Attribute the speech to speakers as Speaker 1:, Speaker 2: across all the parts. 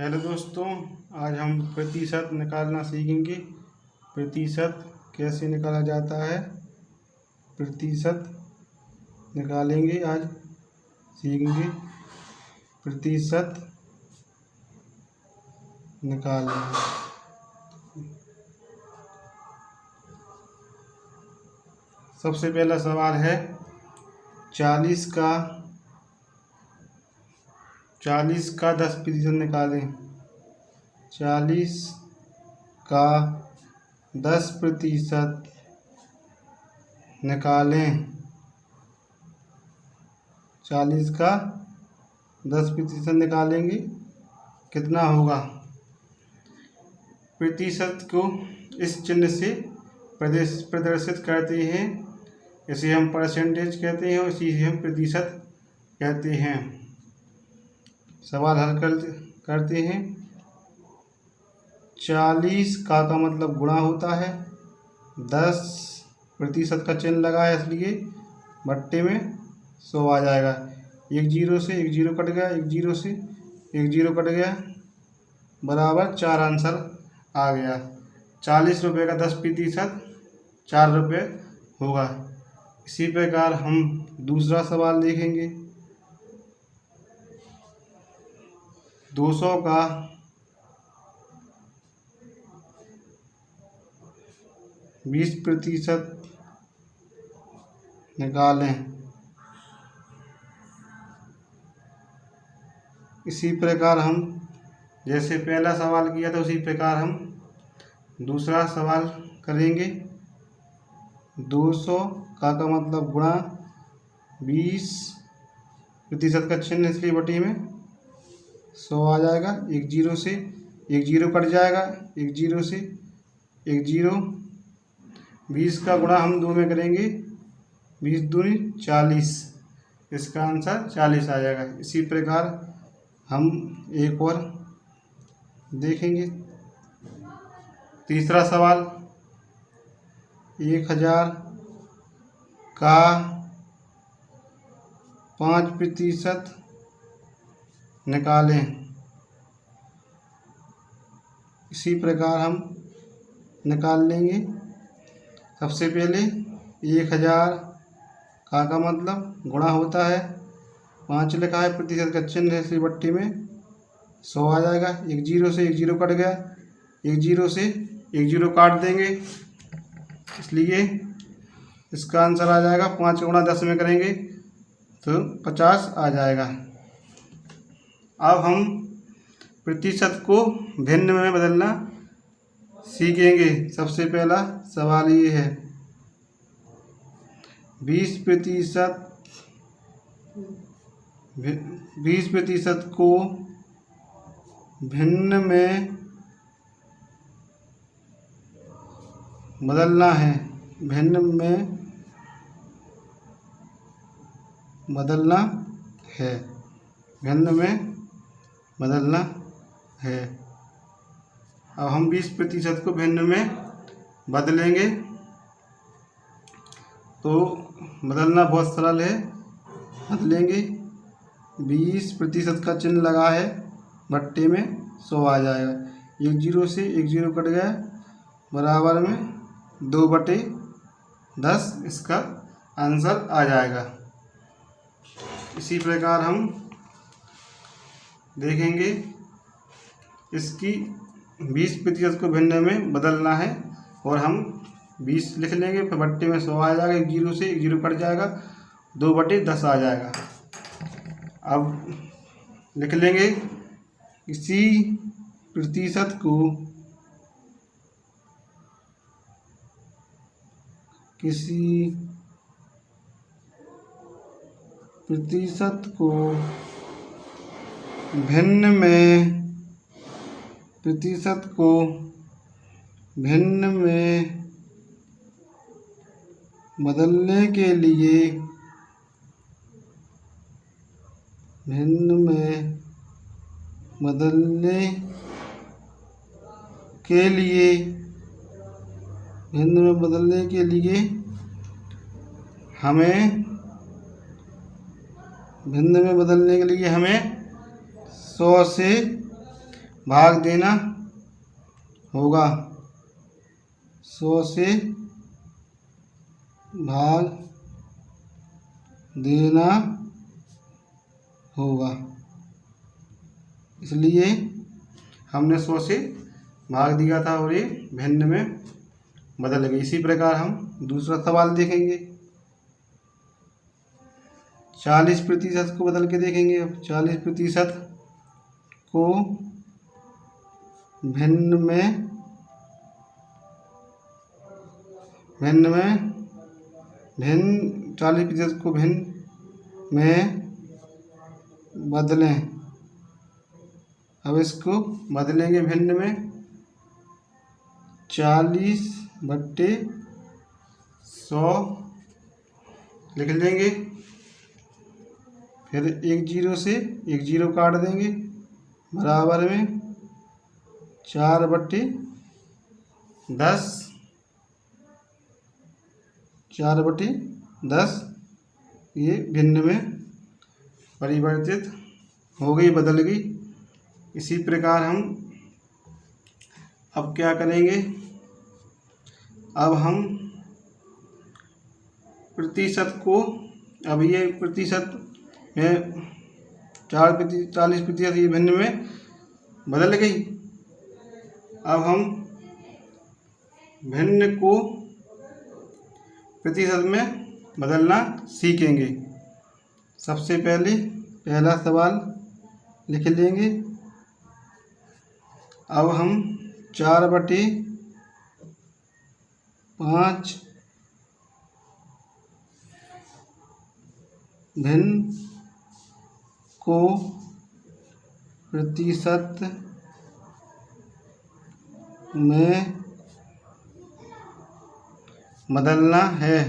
Speaker 1: Hello दोस्तों, आज हम प्रतिशत निकालना सीखेंगे। प्रतिशत कैसे निकाला जाता है, प्रतिशत निकालेंगे, आज सीखेंगे। प्रतिशत निकालेंगे। सबसे पहला सवाल है 40 का 10% निकालें। 40 का 10% निकालें। 40 का 10% निकालेंगे, कितना होगा। प्रतिशत को इस चिन्ह से प्रदर्शित करते हैं। इसे हम परसेंटेज कहते हैं और इसी से हम प्रतिशत कहते हैं। सवाल हल करते हैं। 40 का मतलब गुणा होता है। 10% का चिन्ह लगा है, इसलिए बट्टे में 100 आ जाएगा। एक जीरो से एक जीरो कट गया, एक जीरो से एक जीरो कट गया, बराबर 4 आंसर आ गया। 40 रुपये का 10% 4 रुपये होगा। इसी प्रकार हम दूसरा सवाल देखेंगे। 200 का 20% निकालें। इसी प्रकार हम जैसे पहला सवाल किया था, उसी प्रकार हम दूसरा सवाल करेंगे। 200 का मतलब गुणा 20% का चिन्ह, इसलिए बटी में 100 आ जाएगा। एक जीरो से एक जीरो कट जाएगा, एक जीरो से एक जीरो। 20 का गुणा हम 2 में करेंगे, 20 दूनी 40, इसका आंसर 40 आ जाएगा। इसी प्रकार हम एक और देखेंगे। तीसरा सवाल 1000 का 5% निकालें। इसी प्रकार हम निकाल लेंगे। सबसे पहले 1000 का मतलब गुणा होता है, 5 लिखा है, प्रतिशत का चिन्ह है, इसलिए बट्टी में 100 आ जाएगा। एक जीरो से एक जीरो कट गया, एक जीरो से एक जीरो काट देंगे, इसलिए इसका आंसर आ जाएगा 5 गुणा 10 में करेंगे तो 50 आ जाएगा। अब हम प्रतिशत को भिन्न में बदलना सीखेंगे। सबसे पहला सवाल ये है 20% को भिन्न में बदलना है। भिन्न में बदलना है। भिन्न में बदलना है। अब हम 20% को भिन्न में बदलेंगे, तो बदलना बहुत सरल है। बदलेंगे, 20% का चिन्ह लगा है, बट्टे में 100 आ जाएगा। एक जीरो से एक जीरो कट गया, बराबर में 2/10, इसका आंसर आ जाएगा। इसी प्रकार हम देखेंगे। इसकी 20% को भिन्न में बदलना है और हम 20 लिख लेंगे, फिर बट्टे में 100 आ जाएगा। एक जीरो से एक जीरो कट जाएगा, 2/10 आ जाएगा। अब लिख लेंगे इसी प्रतिशत को भिन्न में बदलने के लिए हमें 100 से भाग देना होगा। 100 से भाग देना होगा, इसलिए हमने 100 से भाग दिया था और ये भिन्न में बदल गई। इसी प्रकार हम दूसरा सवाल देखेंगे। 40% को बदल के देखेंगे। अब 40% को भिन्न में 40% को भिन्न में बदलें। अब इसको बदलेंगे भिन्न में। 40/100 लिख लेंगे। फिर एक जीरो से एक जीरो काट देंगे, बराबर में 4/10। 4/10 ये भिन्न में परिवर्तित हो गई, बदल गई। इसी प्रकार हम अब क्या करेंगे, अब हम प्रतिशत को, अब ये प्रतिशत में 40% ये भिन्न में बदल गई। अब हम भिन्न को प्रतिशत में बदलना सीखेंगे। सबसे पहले पहला सवाल लिख लेंगे। अब हम 4/5 भिन्न को प्रतिशत में बदलना है।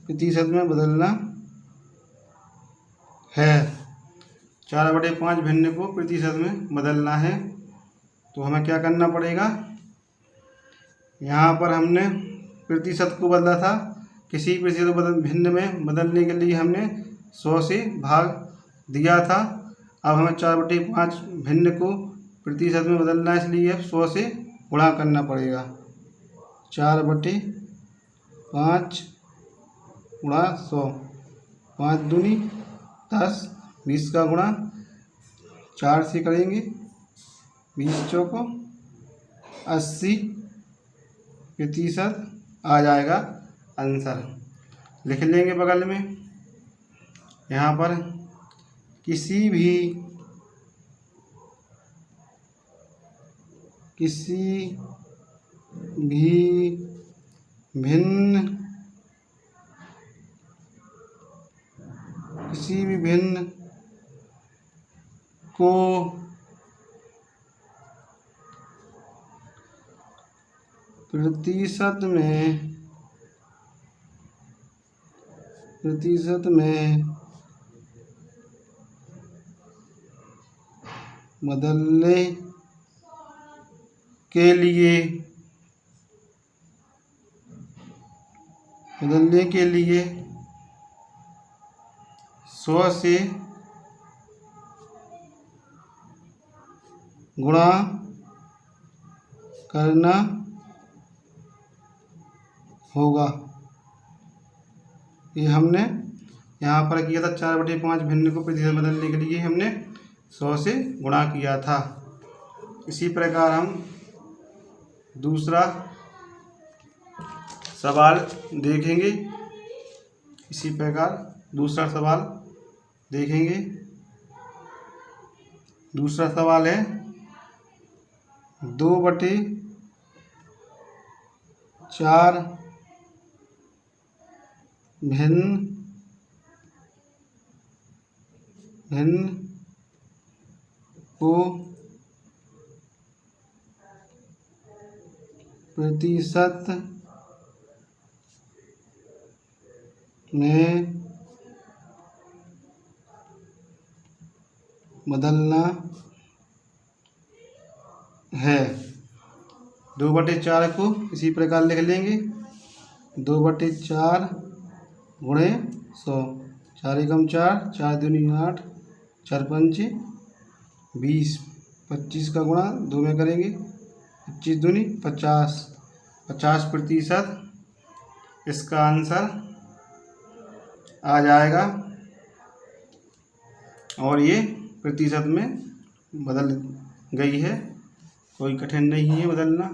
Speaker 1: प्रतिशत में बदलना है। 4/5 भिन्न को प्रतिशत में बदलना है, तो हमें क्या करना पड़ेगा। यहाँ पर हमने प्रतिशत को बदला था। किसी प्रतिशत को भिन्न में बदलने के लिए हमने 100 से भाग दिया था। अब हमें 4/5 भिन्न को प्रतिशत में बदलना है, इसलिए अब 100 से गुणा करना पड़ेगा। 4/5 गुणा 100, 5 दूनी 10, 20 का गुणा 4 से करेंगे, 20 चौको 80% आ जाएगा आंसर। लिख लेंगे बगल में। यहाँ पर किसी भी भिन्न को प्रतिशत में बदलने के लिए 100 से गुणा करना होगा। ये हमने यहाँ पर किया था। 4/5 भिन्न को प्रतिशत बदलने के लिए हमने 100 से गुणा किया था। इसी प्रकार हम दूसरा सवाल देखेंगे। इसी प्रकार दूसरा सवाल देखेंगे। दूसरा सवाल है 2/4 भिन्न को प्रतिशत में बदलना है। 2/4 को इसी प्रकार लिख लेंगे। 2/4 गुणे 100, 4 एकम 4, 4 दूनी 8, 4 पंचे 20, 25 का गुणा 2 में करेंगे, 25 दूनी 50, 50% इसका आंसर आ जाएगा। और ये प्रतिशत में बदल गई है, कोई कठिन नहीं है बदलना।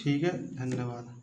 Speaker 1: ठीक है, धन्यवाद।